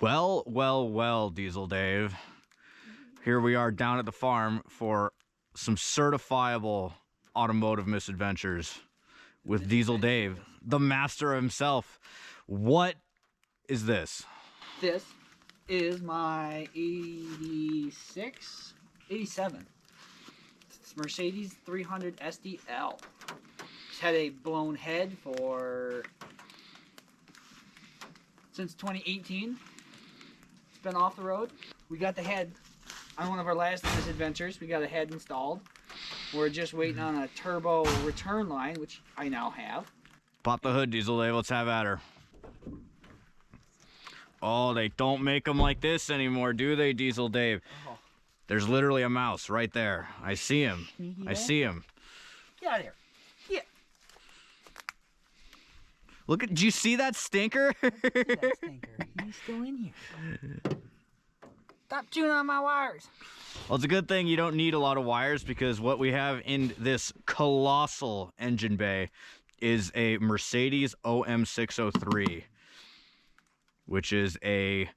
Well, Diesel Dave. Here we are down at the farm for some certifiable automotive misadventures with Diesel Dave, the master himself. What is this? This is my 87. It's Mercedes 300 SDL. It's had a blown head since 2018. It's been off the road. We got the head on one of our last misadventures. We got a head installed. We're just waiting on a turbo return line, which I now have. Pop the hood, Diesel Dave. Let's have at her. Oh, they don't make them like this anymore, do they, Diesel Dave? Oh. There's literally a mouse right there. I see him. I see him. Get out of here. Yeah. Look at, did you see that stinker? I see that stinker. He's still in here. Stop chewing on my wires. Well, it's a good thing you don't need a lot of wires, because what we have in this colossal engine bay is a Mercedes OM603, which is a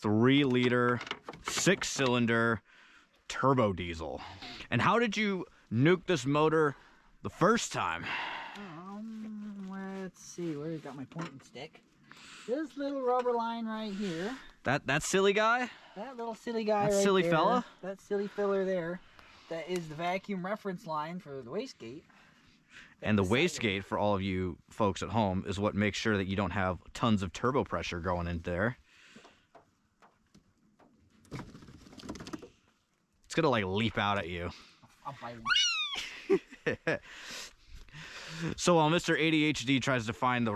3-liter, 6-cylinder turbo diesel. And how did you nuke this motor the first time? Let's see, where's got my pointing stick? This little rubber line right here. That silly guy? That little silly guy, that silly there, fella? That silly filler there. That is the vacuum reference line for the wastegate. And the wastegate, for all of you folks at home, is what makes sure that you don't have tons of turbo pressure going in there. It's gonna like leap out at you. I'll bite him. So while Mr. ADHD tries to find the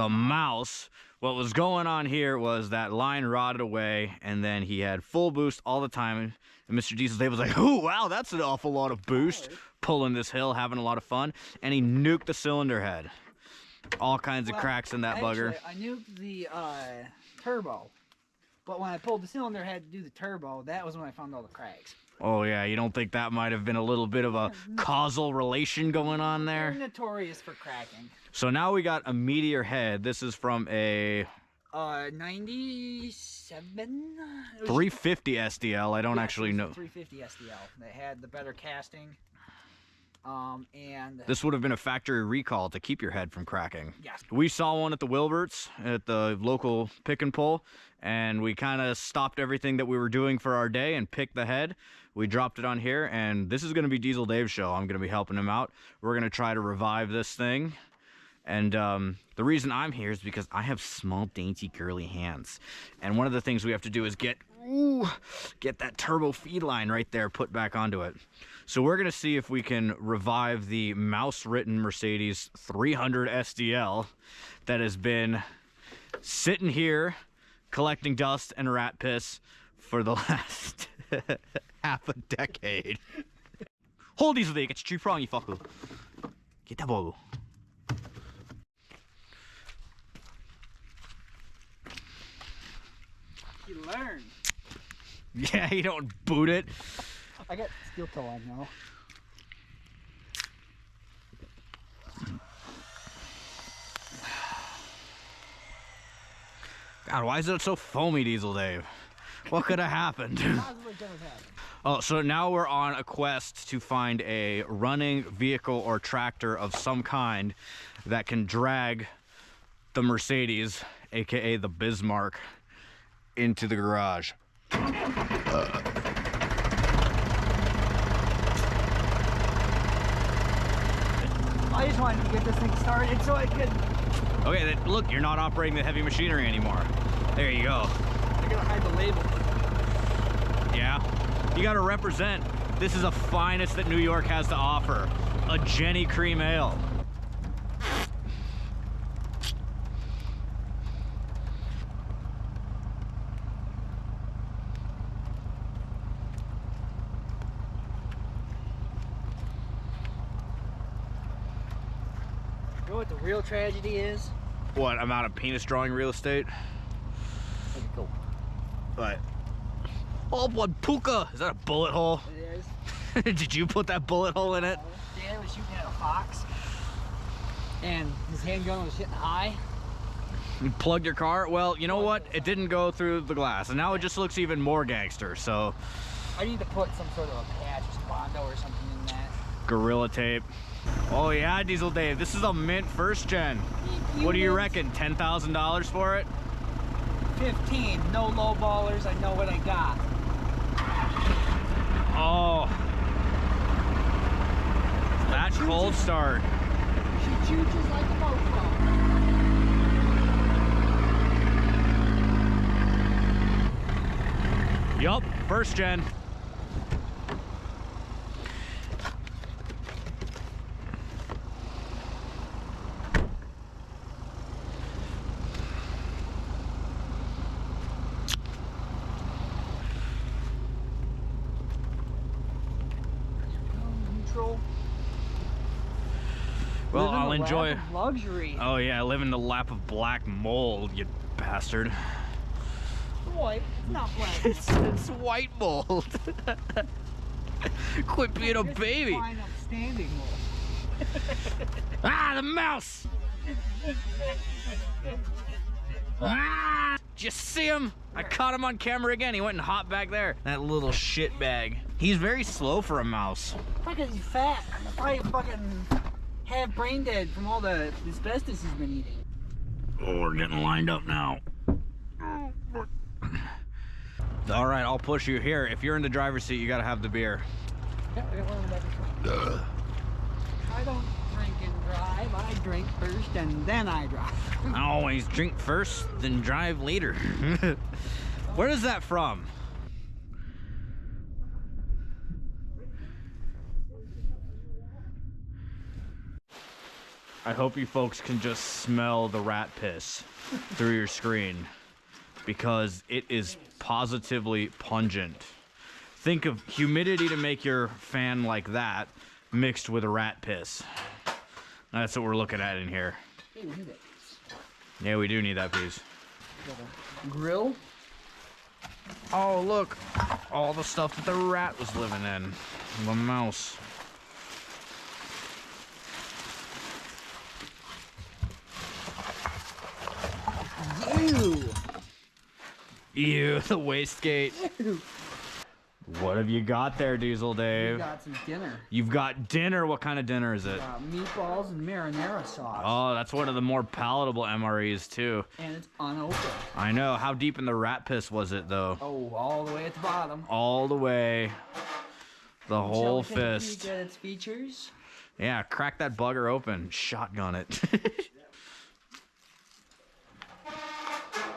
mouse, what was going on here was that line rotted away, and then he had full boost all the time, and Mr. Diesel Dave was like, "Oh wow, that's an awful lot of boost," pulling this hill, having a lot of fun, and he nuked the cylinder head. All kinds of cracks in that bugger. I nuked the turbo, but when I pulled the cylinder head to do the turbo, that was when I found all the cracks. Oh yeah, you don't think that might have been a little bit of a causal relation going on there? They're notorious for cracking. So now we got a meteor head. This is from a 97 350 SDL. I don't actually know. 350 SDL. They had the better casting. And this would have been a factory recall to keep your head from cracking. Yes. We saw one at the Wilberts at the local pick and pull, and we kind of stopped everything that we were doing for our day and picked the head. We dropped it on here, and this is going to be Diesel Dave's show. I'm going to be helping him out. We're going to try to revive this thing. And the reason I'm here is because I have small, dainty, girly hands. And one of the things we have to do is get that turbo feed line right there put back onto it. So we're going to see if we can revive the mouse-ridden Mercedes 300 SDL that has been sitting here collecting dust and rat piss for the last half a decade. Hold these there, get your tree prong, you fucker. Get that ball. You learn. Yeah, you don't boot it. I got steel toe on now. God, why is it so foamy, Diesel Dave? What could have happened? Oh, so now we're on a quest to find a running vehicle or tractor of some kind that can drag the Mercedes, aka the Bismarck, into the garage. I just wanted to get this thing started so I could... Okay, then look, you're not operating the heavy machinery anymore. There you go. I gotta hide the label. Yeah, you gotta represent. This is the finest that New York has to offer. A Jenny Cream Ale. You know what the real tragedy is? What, I'm out of penis drawing real estate? Let's go. What? Oh, what puka? Is that a bullet hole? It is. Did you put that bullet hole in it? Dan was shooting at a fox, and his handgun was hitting high, You plugged your car? Well, you know what? It didn't go through the glass, and now it just looks even more gangster, so. I need to put some sort of a patch or some Bondo or something in that. Gorilla tape. Oh yeah, Diesel Dave, this is a mint first gen. What do you reckon, $10,000 for it? 15, no low ballers, I know what I got. Oh. That cold start. She choo-choos like a mofo. Yup, first gen. Neutral. Well, Live in I'll the enjoy. lap of luxury. Oh yeah, I live in the lap of black mold, you bastard. White, it's not black. It's white mold. Quit being a baby. Fine, upstanding mold. Ah, the mouse! Ah! Did you see him? I caught him on camera again. He went and hopped back there. That little shit bag. He's very slow for a mouse. Fucking he's fat. Probably fucking half brain dead from all the asbestos he's been eating. Oh, we're getting lined up now. All right, I'll push you here. If you're in the driver's seat, you gotta have the beer. Yeah, I got one of them. I don't drink and drive. I drink first and then I drive. I always drink first, then drive later. Where is that from? I hope you folks can just smell the rat piss through your screen, because it is positively pungent. Think of humidity to make your fan like that mixed with a rat piss. That's what we're looking at in here. Hey, we need that piece. Yeah, we do need that piece. Got a grill. Oh, look. All the stuff that the rat was living in. The mouse. Ew. Ew, the wastegate. Ew. What have you got there, Diesel We Dave? got some dinner. You've got dinner. What kind of dinner is it? Meatballs and marinara sauce. Oh, that's one of the more palatable MREs, too. And it's unopened. I know. How deep in the rat piss was it, though? Oh, all the way at the bottom. All the way. The whole Shall we take a fist. peek at its features? Yeah, crack that bugger open. Shotgun it.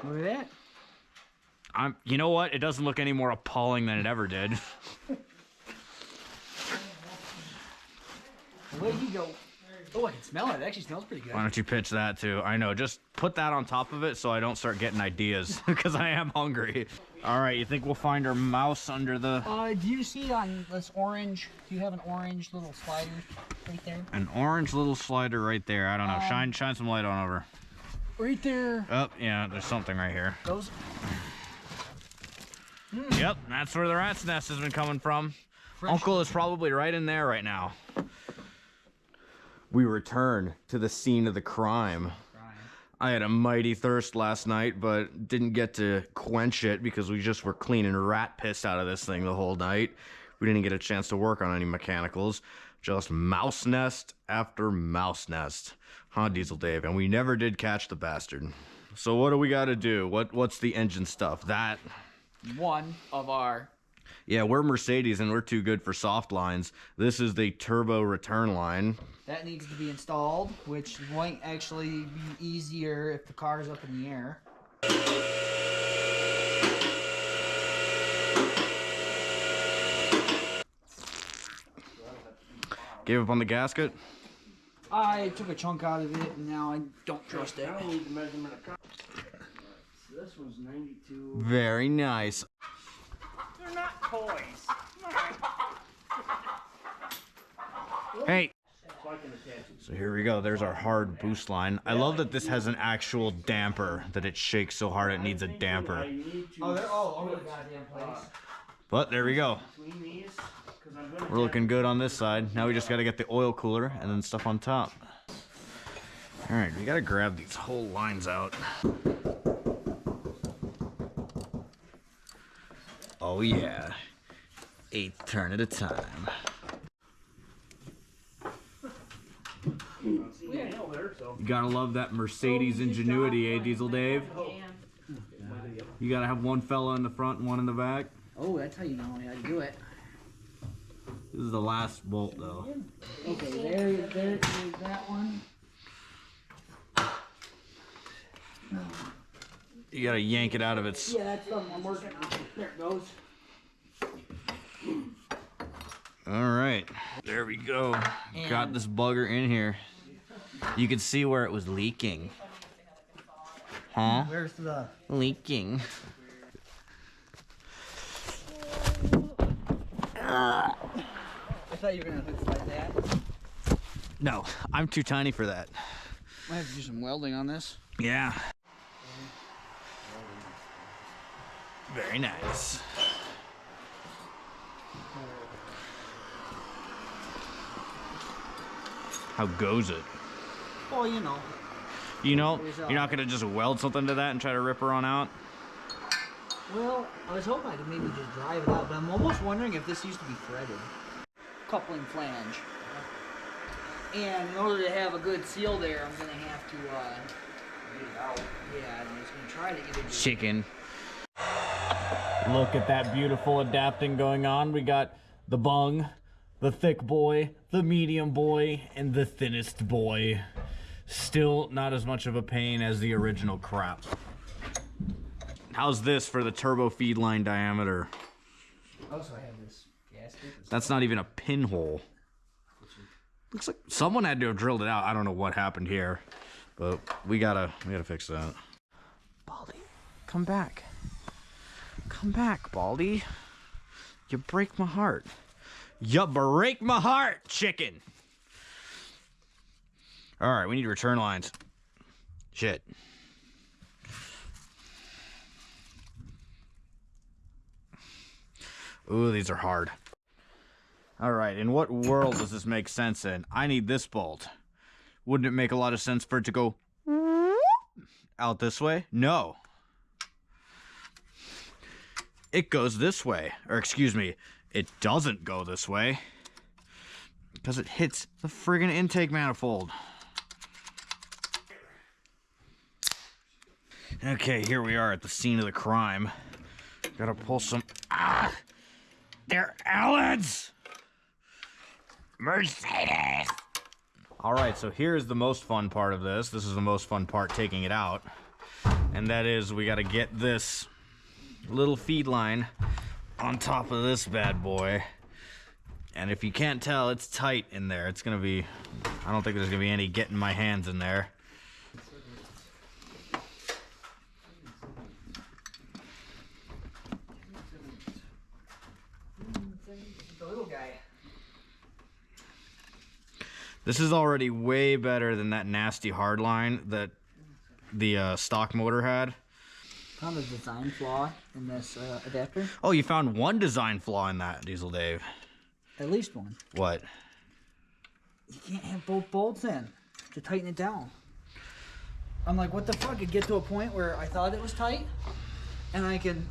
Look at that. You know what? It doesn't look any more appalling than it ever did. Away you go. Oh, I can smell it. It actually smells pretty good. Why don't you pitch that too? I know. Just put that on top of it so I don't start getting ideas, because I am hungry. All right, you think we'll find our mouse under the... Do you see on this orange? Do you have an orange little slider right there? An orange little slider right there. I don't know. Shine some light on over. Right there. Oh, yeah, there's something right here. Those. Yep, that's where the rat's nest has been coming from. Uncle is probably right in there right now. We return to the scene of the crime. I had a mighty thirst last night, but didn't get to quench it because we just were cleaning rat piss out of this thing the whole night. We didn't get a chance to work on any mechanicals. Just mouse nest after mouse nest. Huh, Diesel Dave? And we never did catch the bastard. So what do we got to do? What's the engine stuff? That... One of our... Yeah, we're Mercedes and we're too good for soft lines. This is the turbo return line. That needs to be installed, which might actually be easier if the car is up in the air. Gave up on the gasket? I took a chunk out of it and now I don't trust it. I need the measurement of this was 92. Very nice. They're not toys. Hey. So I can attach it. So here we go. There's our hard boost line. I love that this has an actual damper, that it shakes so hard it needs a damper. I need to Oh, they're all over the goddamn place. But there we go. between these, 'cause I'm gonna We're looking good on this side. Now we just got to get the oil cooler and then stuff on top. All right, we gotta grab these whole lines out. Oh yeah, 8th turn at a time. You gotta love that Mercedes ingenuity, eh, Diesel Dave? You gotta have one fella in the front and one in the back. Oh, that's how you know how to do it. This is the last bolt, though. Okay, there is that one. You gotta yank it out of its... Yeah, that's something I'm working on. There it goes. All right, there we go. Got this bugger in here. You can see where it was leaking. Huh? Where's the... Leaking. I thought you were gonna hook it like that. No, I'm too tiny for that. Might have to do some welding on this. Yeah. Very nice. How goes it? Well, you know. You know, you're not gonna just weld something to that and try to rip her on out? Well, I was hoping I could maybe just drive it out, but I'm almost wondering if this used to be threaded. Coupling flange. And in order to have a good seal there, I'm gonna have to, get it out. Yeah, I'm just gonna try to get it. Chicken. Look at that beautiful adapting going on. We got the bung, the thick boy, the medium boy, and the thinnest boy. Still not as much of a pain as the original crap. How's this for the turbo feed line diameter? Also, I have this gasket. That's not even a pinhole. Looks like someone had to have drilled it out. I don't know what happened here, but we gotta fix that. Baldy, come back. Come back, Baldy. You break my heart. You break my heart, chicken. All right, we need return lines. Shit. Ooh, these are hard. All right, in what world does this make sense in? I need this bolt. Wouldn't it make a lot of sense for it to go out this way? No. It goes this way. Or excuse me, it doesn't go this way. Because it hits the friggin' intake manifold. Okay, here we are at the scene of the crime. Gotta pull some... Ah! They're Allens! Mercedes! Alright, so here's the most fun part of this. This is the most fun part, taking it out. And that is, we gotta get this little feed line on top of this bad boy. And if you can't tell, it's tight in there. It's gonna be... I don't think there's gonna be any getting my hands in there. The little guy. This is already way better than that nasty hard line that the stock motor had. Found a design flaw in this adapter. Oh, you found one design flaw in that, Diesel Dave. At least one. What? You can't have both bolts in to tighten it down. I'm like, what the fuck? It get to a point where I thought it was tight, and I can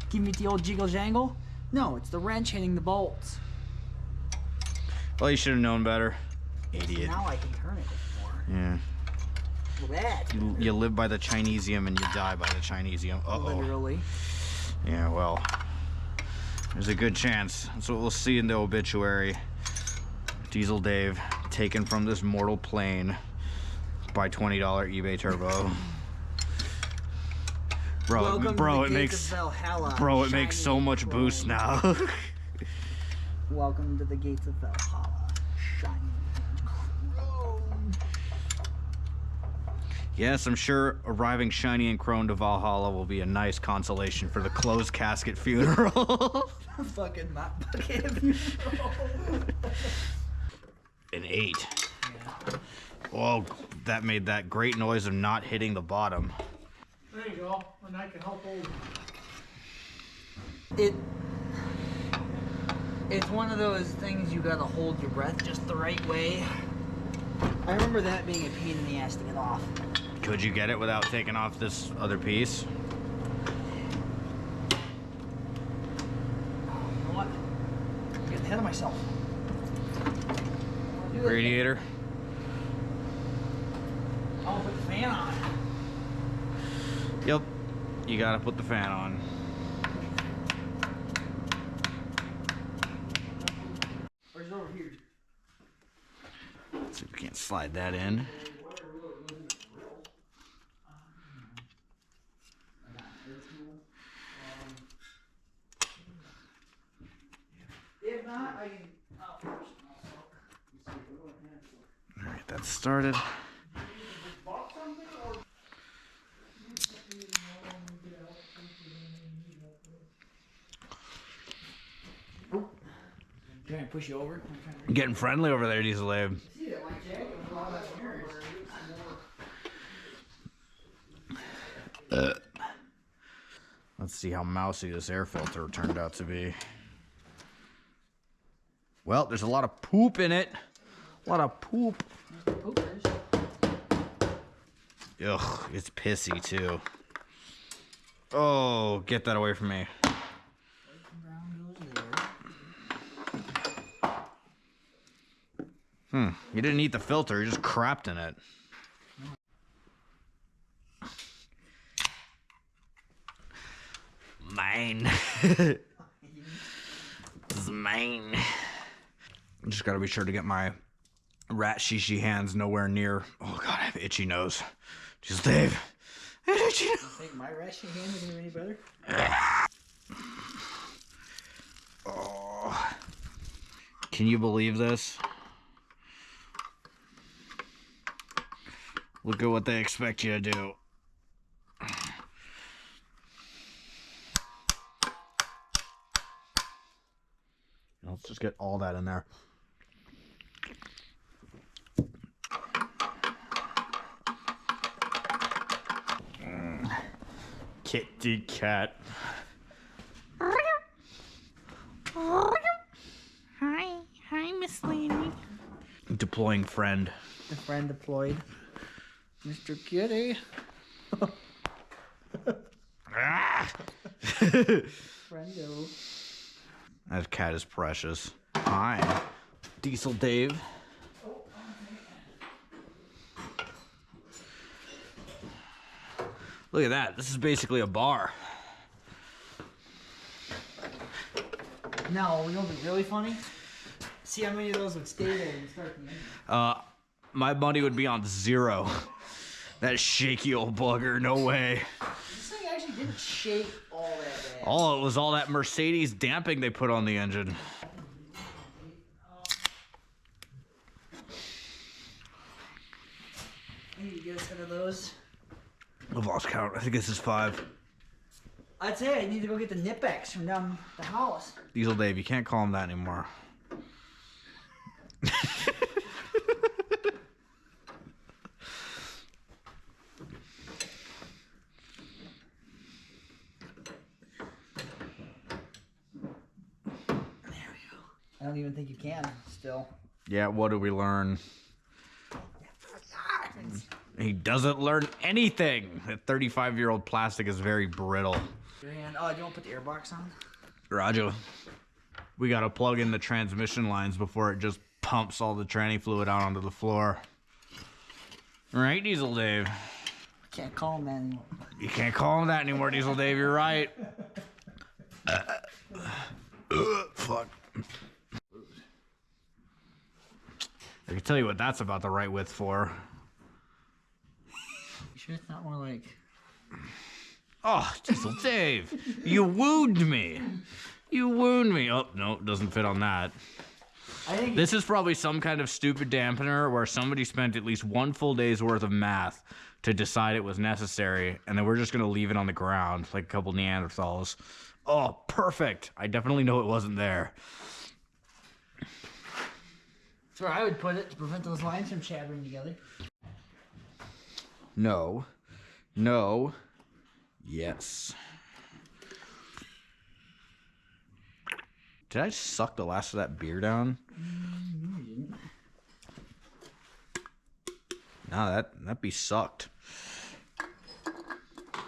give me the old jiggle jangle. No, it's the wrench hitting the bolts. Well, you should have known better. Idiot. Now I can turn it more. Yeah. Well, that. You live by the Chinesium and you die by the Chinesium. Uh-oh. Literally. Yeah, well, there's a good chance. That's what we'll see in the obituary. Diesel Dave taken from this mortal plane by $20 eBay Turbo. Bro, it makes so much boost now. Welcome to the gates of Valhalla. Shiny and chrome. Yes, I'm sure arriving shiny and chrome to Valhalla will be a nice consolation for the closed casket funeral. Fucking mop bucket funeral. An 8. Yeah. Oh, that made that great noise of not hitting the bottom. There you go, and I can help hold. It's one of those things you gotta hold your breath just the right way. I remember that being a pain in the ass to get off. Could you get it without taking off this other piece? You know what? I'm getting ahead of myself. Radiator. I'll put the fan on. Yep. You gotta put the fan on. Where's it over here? Let's see if we can't slide that in. If not, I can. Alright, that's started. Can I push you over? You're getting friendly over there, Diesel Dave. See that white jacket with a lot of mirrors. Let's see how mousy this air filter turned out to be. Well, there's a lot of poop in it. A lot of poop. Poopers. Ugh, it's pissy too. Oh, get that away from me. Brown goes there. You didn't eat the filter, you just crapped in it. Mine. This is mine. I just gotta be sure to get my rat shishi hands nowhere near. Oh god, I have itchy nose. Just Dave. I have itchy nose. You think my rushing hand is gonna be any better? Oh. Can you believe this? Look at what they expect you to do. Let's just get all that in there. Kitty cat. Hi, Miss Lady. Deploying friend. The friend deployed. Mr. Kitty. Friendo. That cat is precious. Hi, Diesel Dave. Look at that. This is basically a bar. No, you know what's really funny? See how many of those would stay there and start the engine. My money would be on 0. That shaky old bugger. No way. This thing actually didn't shake all that bad. Oh, it was all that Mercedes damping they put on the engine. I need to get a set of those. I've lost count. I think this is 5. I'd say I need to go get the Nipex from down the house. Diesel Dave, you can't call him that anymore. I don't even think you can still. Yeah, what do we learn? He doesn't learn anything. That 35-year-old plastic is very brittle. And, oh, do you want to put the airbox on? Roger. We gotta plug in the transmission lines before it just pumps all the tranny fluid out onto the floor. Right, Diesel Dave? I can't call him that anymore. You can't call him that anymore, Diesel Dave. You're right. Fuck. I can tell you what that's about the right width for. You sure it's not more like... Oh, Diesel Dave, you wound me. You wound me. Oh, no, it doesn't fit on that. I think This is probably some kind of stupid dampener where somebody spent at least 1 full day's worth of math to decide it was necessary, and then we're just going to leave it on the ground like a couple Neanderthals. Oh, perfect. I definitely know it wasn't there. that's where I would put it to prevent those lines from shattering together. No. No. Yes. Did I suck the last of that beer down? No, that be sucked.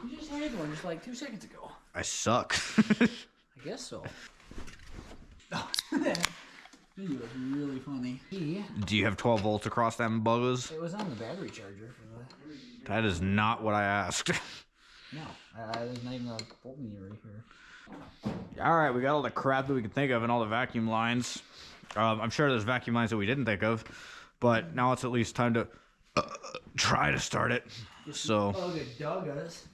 You just had one just like 2 seconds ago. I suck. I guess so. Video was really funny. Do you have 12 volts across them buggers? It was on the battery charger for the... That is not what I asked. No, there's not even a voltmeter right here. All right, we got all the crap that we could think of and all the vacuum lines. I'm sure there's vacuum lines that we didn't think of, but now it's at least time to try to start it. So, Ugga-duggas.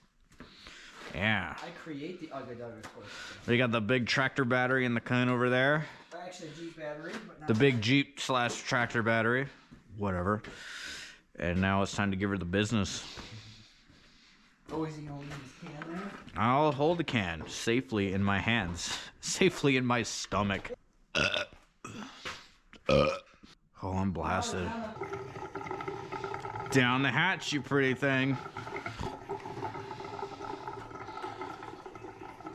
yeah. I create the Ugga-duggas for you. We got the big tractor battery in the can over there. Actually, a Jeep battery, but not The big Jeep / tractor battery. Whatever. And now it's time to give her the business. Oh, is he gonna leave his can there? I'll hold the can safely in my hands. Safely in my stomach. Oh, I'm blasted. Down the hatch, you pretty thing.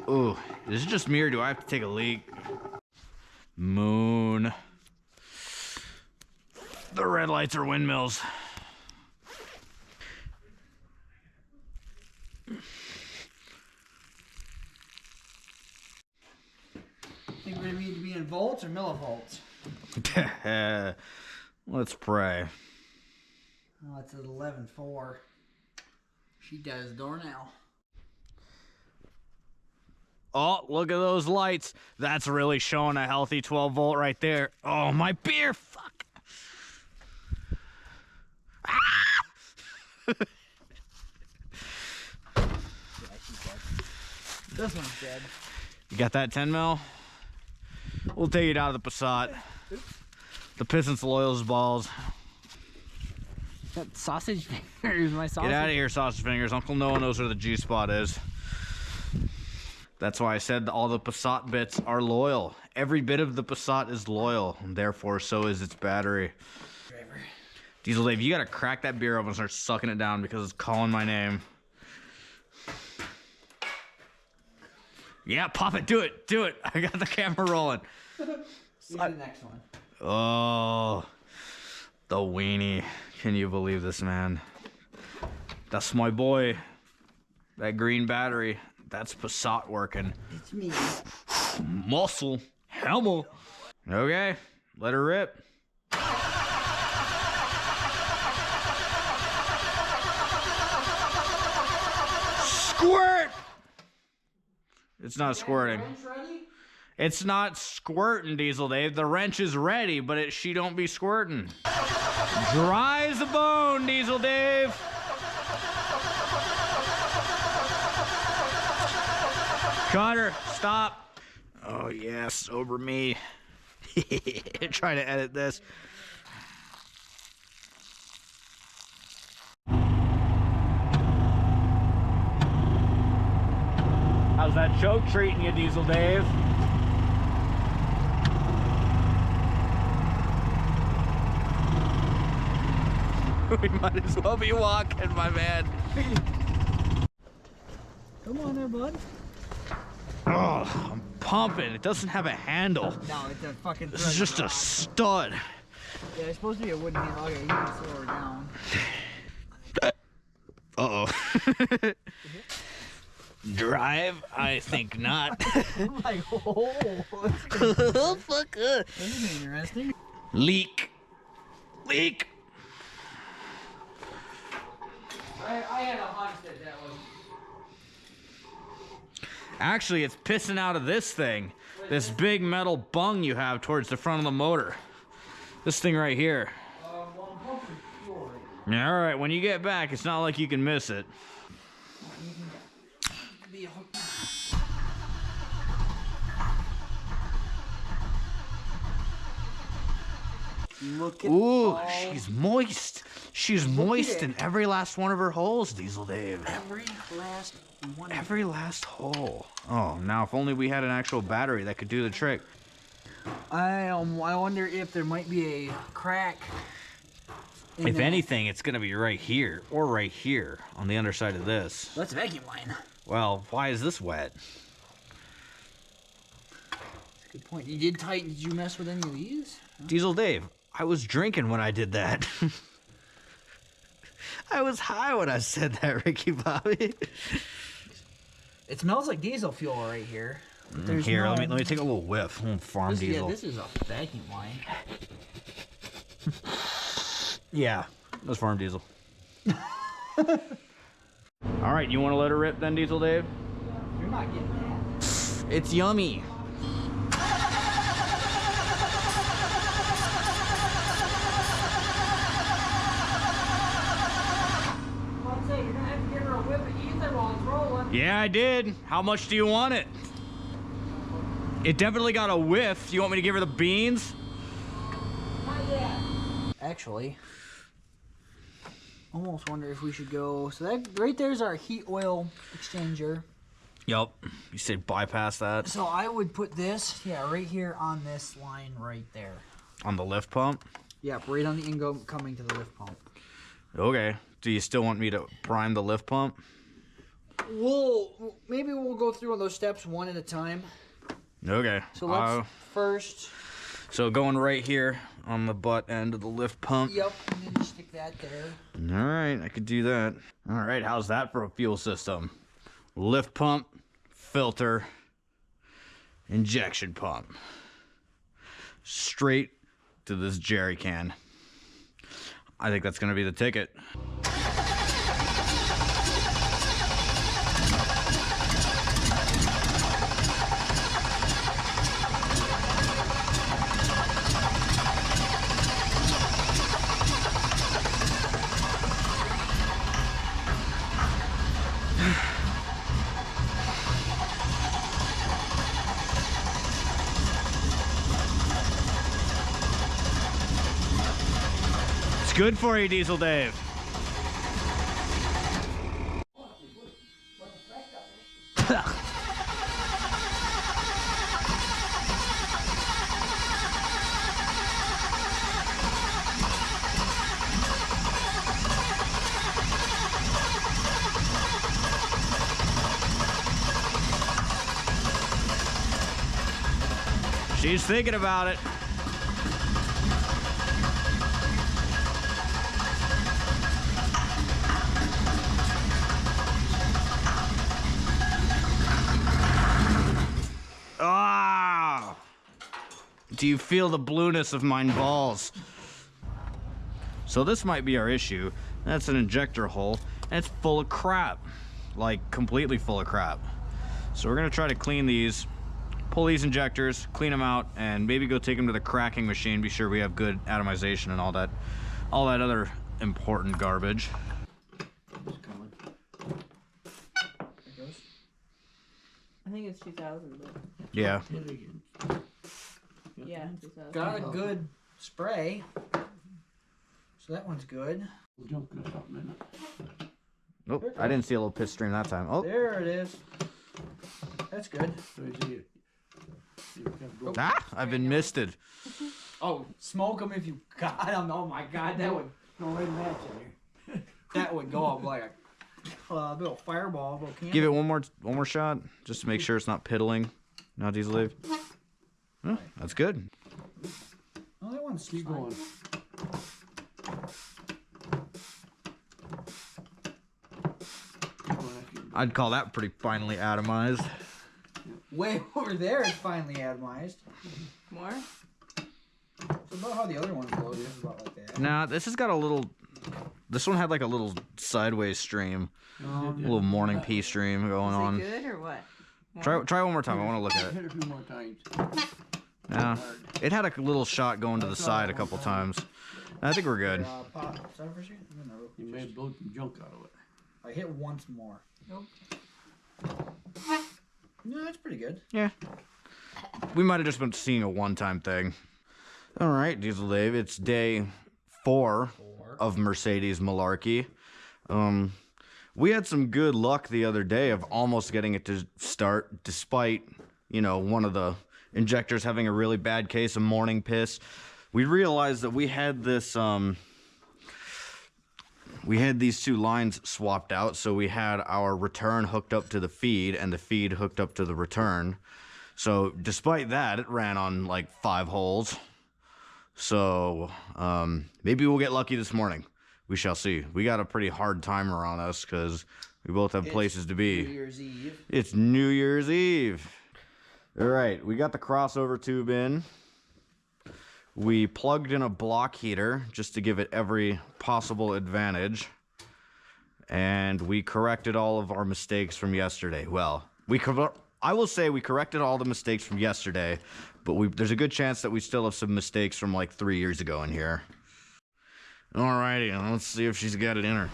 Ooh, is it just me or do I have to take a leak? Moon. The red lights are windmills. Think we're gonna need to be in volts or millivolts? Let's pray. Oh, it's at 11.4. She does door now. Oh, look at those lights. That's really showing a healthy 12 volt right there. Oh, my beer. Fuck. This one's dead. You got that 10 mil? We'll take it out of the Passat. The Pistons Loyal's balls. That sausage fingers, my sausage. Get out of here, sausage fingers. Uncle Noah knows where the G spot is. That's why I said all the Passat bits are loyal. Every bit of the Passat is loyal, and therefore so is its battery. Driver. Diesel Dave, you gotta crack that beer open and start sucking it down because it's calling my name. Yeah, pop it. Do it. Do it. I got the camera rolling. See the next one. Oh, the weenie. Can you believe this, man? That's my boy. That green battery. That's Passat working. It's me. Muscle. Hamill. Okay, let her rip. Squirt! It's not squirting. It's not squirting, Diesel Dave. The wrench is ready, but she don't be squirting. Dry as a bone, Diesel Dave. Cutter, stop. Oh, yes, over me. Try to edit this. How's that choke treating you, Diesel Dave? We might as well be walking, my man. Come on there, bud. Oh, I'm pumping. It doesn't have a handle. No, it's a fucking. This is just a stud. Yeah, it's supposed to be a wooden handle. Okay, you can slow her down. Uh-oh. Drive? I think not. I'm like, oh, Fuck. this is interesting. Leak. Leak. I had a hunch that was. Actually, it's pissing out of this thing. This big metal bung you have towards the front of the motor. This thing right here. Well, I'm pumping fuel right Yeah, all right. When you get back, it's not like you can miss it. Look at Ooh, she's moist. She's moist it. in every last one of her holes, Diesel Dave. every last one. Every last hole. Oh, now if only we had an actual battery that could do the trick. I wonder if there might be a crack. If anything, it's gonna be right here or right here on the underside of this. That's a vacuum line. Well, why is this wet? That's a good point. You did tighten. Did you mess with any of these? Diesel Dave, I was drinking when I did that. I was high when I said that, Ricky Bobby. It smells like diesel fuel right here. Here, let me take a little whiff. Farm diesel. Yeah, this is a vacuum line. Yeah, that's farm diesel. All right, you want to let her rip then, Diesel Dave? You're not getting that. It's yummy. I'd say you're gonna have to give her a whip of ether while it's rolling. Yeah, I did. How much do you want it? It definitely got a whiff. You want me to give her the beans? Not yet. Actually, almost wonder if we should go. So that right there's our heat oil exchanger. Yup. You said bypass that. So I would put this, yeah, right here on this line right there. On the lift pump? Yep, right on the incoming to the lift pump. Okay. Do you still want me to prime the lift pump? Maybe we'll go through those steps one at a time. Okay. So let's first. So going right here on the butt end of the lift pump. Yep, and then just stick that there. All right, I could do that. All right, how's that for a fuel system? Lift pump, filter, injection pump. Straight to this jerry can. I think that's gonna be the ticket. It's good for you, Diesel Dave. She's thinking about it. Ah! Do you feel the blueness of mine balls? So this might be our issue. That's an injector hole, and it's full of crap. Like, completely full of crap. So we're gonna try to clean these, pull these injectors, clean them out, and maybe go take them to the cracking machine, be sure we have good atomization and all that other important garbage. I think it's 2000, but Yeah. yeah, 2000. Got a good spray. So that one's good. Junk or something in it. Nope, I didn't see a little piss stream that time. Oh, There it is. That's good. So you see it. You can go- I've been misted. Oh, smoke them if you got them. Oh my God, that would No red match in here. that would go up like a little fireball, little candle. Give it one more shot, just to make sure it's not piddling. Now, Diesel Dave. Oh, that's good. Oh, that one's Keep fine. going. Keep going. I'd call that pretty finely atomized. Way over there, it's finally atomized. More? It's about how the other one's loaded. It's about like that. Nah, this has got a little. This one had like a little sideways stream, a little morning pea stream going Is on. it good or what? Try one more time. I want to look at it. Hit it a few more times. Yeah, it had a little shot going to the side a couple times. I think we're good. Pop. Sorry for a second. No, You may blow some junk out of it. I hit once more. Nope. No, that's pretty good. Yeah. We might have just been seeing a one-time thing. All right, Diesel Dave. It's day 4 of Mercedes malarkey. We had some good luck the other day of almost getting it to start, despite, you know, one of the injectors having a really bad case of morning piss. We realized that we had this, we had these two lines swapped out, so we had our return hooked up to the feed and the feed hooked up to the return. So despite that, it ran on like 5 holes. So maybe we'll get lucky this morning. we shall see. We got a pretty hard timer on us because we both have places to be. New Year's Eve. It's New Year's Eve. All right, we got the crossover tube in. We plugged in a block heater just to give it every possible advantage. And we corrected all of our mistakes from yesterday. Well, I will say we corrected all the mistakes from yesterday, but there's a good chance that we still have some mistakes from like 3 years ago in here. Alrighty, let's see if she's got it in her.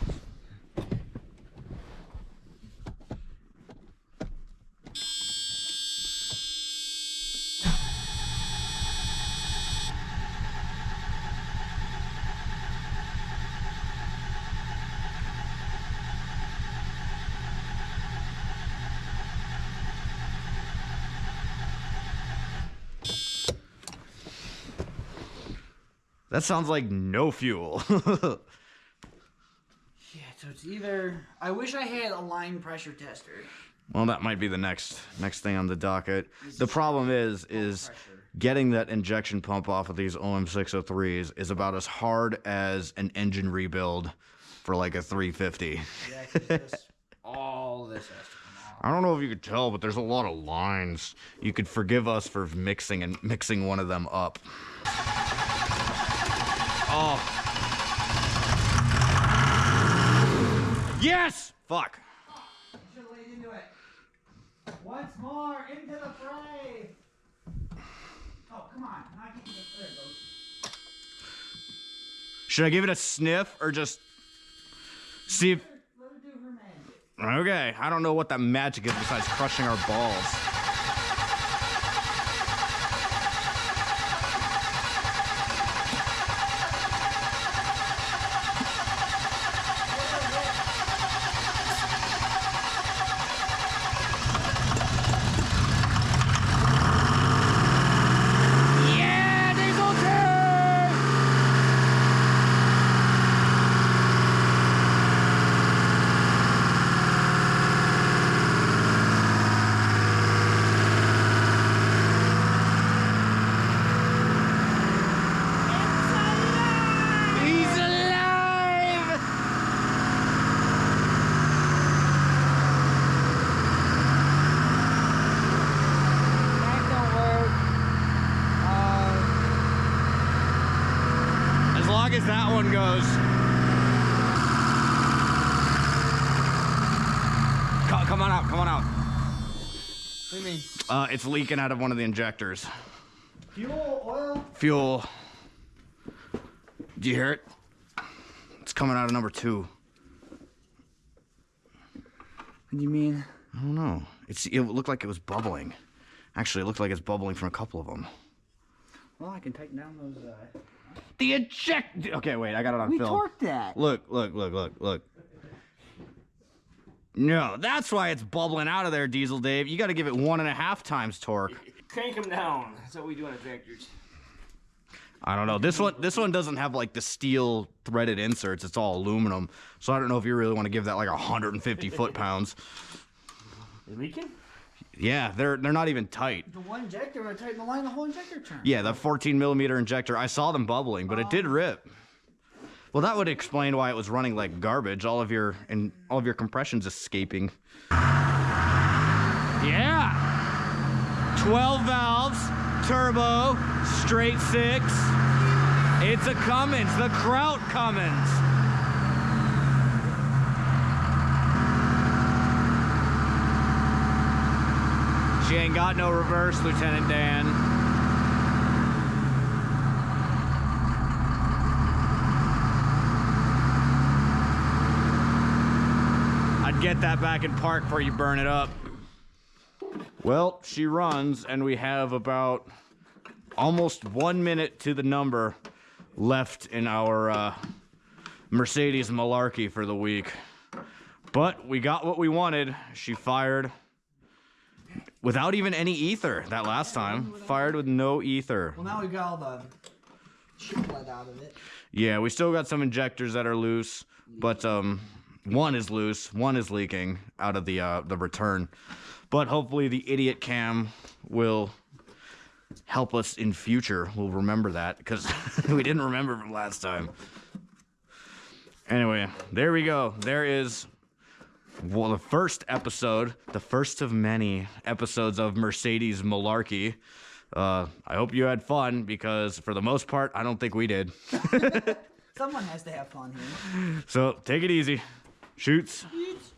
That sounds like no fuel. Yeah, so it's either... I wish I had a line pressure tester. Well, that might be the next thing on the docket. The problem is getting that injection pump off of these OM603s is about as hard as an engine rebuild for like a 350. Yeah, 'cause all this has to come off. I don't know if you could tell, but there's a lot of lines. You could forgive us for mixing one of them up. Oh. Yes! Fuck. Should have laid into it. Once more, into the fray. Oh, come on. Not getting it. There it goes. Should I give it a sniff or just see if... Let her do her magic. Okay, I don't know what that magic is besides crushing our balls. As that one goes. Come on out, come on out. What do you mean? It's leaking out of one of the injectors. Fuel, oil? Fuel. Do you hear it? It's coming out of number 2. What do you mean? I don't know. It looked like it was bubbling. Actually, it looked like it's bubbling from a couple of them. Well, I can tighten down those, The eject... Okay, wait, I got it on film. We torqued that. Look. No, that's why it's bubbling out of there, Diesel Dave. You got to give it 1.5 times torque. Crank them down. That's what we do on tractors. I don't know. This one doesn't have like the steel threaded inserts. It's all aluminum. So I don't know if you really want to give that like 150 foot-pounds. They leaking? Yeah, they're not even tight. The one injector, when I tighten the line, the whole injector turned. Yeah, the 14mm injector. I saw them bubbling, but it did rip. Well, that would explain why it was running like garbage. All of your compression's escaping. Yeah. 12 valves, turbo, straight 6. It's a Cummins, the Kraut Cummins. She ain't got no reverse, Lieutenant Dan. I'd get that back in park before you burn it up. Well, she runs, and we have about almost 1 minute to the number left in our Mercedes malarkey for the week. But we got what we wanted. She fired without even any ether that last time. Fired with no ether. Well, now we've got all the shit let out of it. Yeah, we still got some injectors that are loose, but one is loose, one is leaking out of the return. But hopefully the idiot cam will help us in future. We'll remember that because we didn't remember from last time. Anyway, there we go. There is the first episode, the first of many episodes of Mercedes Malarkey. I hope you had fun because for the most part, I don't think we did. Someone has to have fun here. So take it easy. Shoots. Shoots.